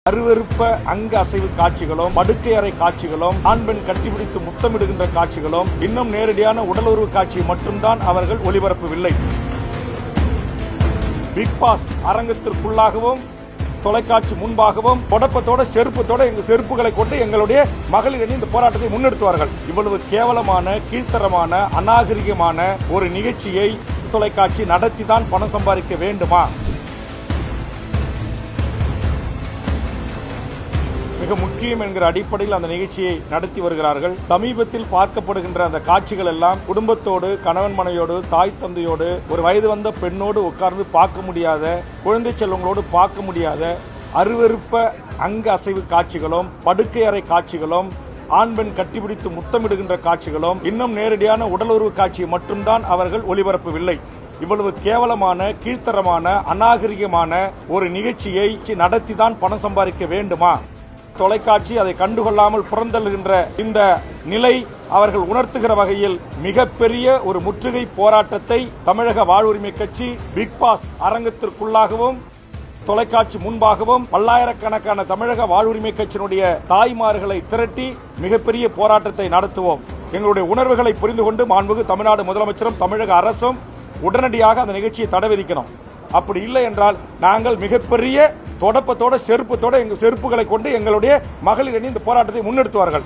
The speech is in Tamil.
அருவருப்ப அங்க அசைவு காட்சிகளும் படுக்கை அறை காட்சிகளும் ஆண் பெண் கட்டிப்பிடித்து முத்தமிடுகின்ற காட்சிகளும் இன்னும் நேரடியான உடலுறவு காட்சியை மட்டும்தான் அவர்கள் ஒளிபரப்பவில்லை. பிக் பாஸ் அரங்கத்திற்குள்ளாகவும் தொலைக்காட்சி முன்பாகவும் தொடப்பத்தோட செருப்பத்தோட செருப்புகளை கொண்டு எங்களுடைய மகளிர் அணி இந்த போராட்டத்தை முன்னெடுத்துவார்கள். இவ்வளவு கேவலமான கீழ்த்தரமான அநாகரிகமான ஒரு நிகழ்ச்சியை தொலைக்காட்சி நடத்திதான் பணம் சம்பாதிக்க வேண்டுமா? மிக முக்கியம் என்கிற அடிப்படையில் அந்த நிகழ்ச்சியை நடத்தி வருகிறார்கள். சமீபத்தில் பார்க்கப்படுகின்ற அந்த காட்சிகள் எல்லாம் குடும்பத்தோடு, கணவன் மனைவியோடு, தாய் தந்தையோடு, ஒரு வயது வந்த பெண்ணோடு உட்கார்ந்து பார்க்க முடியாத, குழந்தை செல்வங்களோடு பார்க்க முடியாத அருவருப்ப அங்க அசைவு காட்சிகளும் படுக்கை அறை காட்சிகளும் ஆண் பெண் கட்டிப்பிடித்து முத்தமிடுகின்ற காட்சிகளும் இன்னும் நேரடியான உடலுறவு காட்சியை மட்டும்தான் அவர்கள் ஒளிபரப்பவில்லை. இவ்வளவு கேவலமான கீழ்த்தரமான அநாகரிகமான ஒரு நிகழ்ச்சியை நடத்திதான் பணம் சம்பாதிக்க வேண்டுமா? தொலைக்காட்சி அதை கண்டுகொள்ளாமல் புறந்தள்ளுகின்ற இந்த நிலை அவர்கள் உணர்த்துகிற வகையில் மிகப்பெரிய ஒரு முற்றுகை போராட்டத்தை தமிழக வாழ்வுரிமை கட்சி பிக் பாஸ் அரங்கத்திற்குள்ளாகவும் தொலைக்காட்சி முன்பாகவும் பல்லாயிரக்கணக்கான தமிழக வாழ்வுரிமை கட்சியினுடைய தாய்மார்களை திரட்டி மிகப்பெரிய போராட்டத்தை நடத்துவோம். எங்களுடைய உணர்வுகளை புரிந்து கொண்டு மாண்புமிகு தமிழ்நாடு முதலமைச்சரும் தமிழக அரசும் உடனடியாக அந்த நிகழ்ச்சியை தடை விதிக்கணும். அப்படி இல்லை என்றால் நாங்கள் மிகப்பெரிய தொடப்பத்தோட செருப்பத்தோட செருப்புகளை கொண்டு எங்களுடைய மகளிர் அணி இந்த போராட்டத்தை முன்னெடுத்துவார்கள்.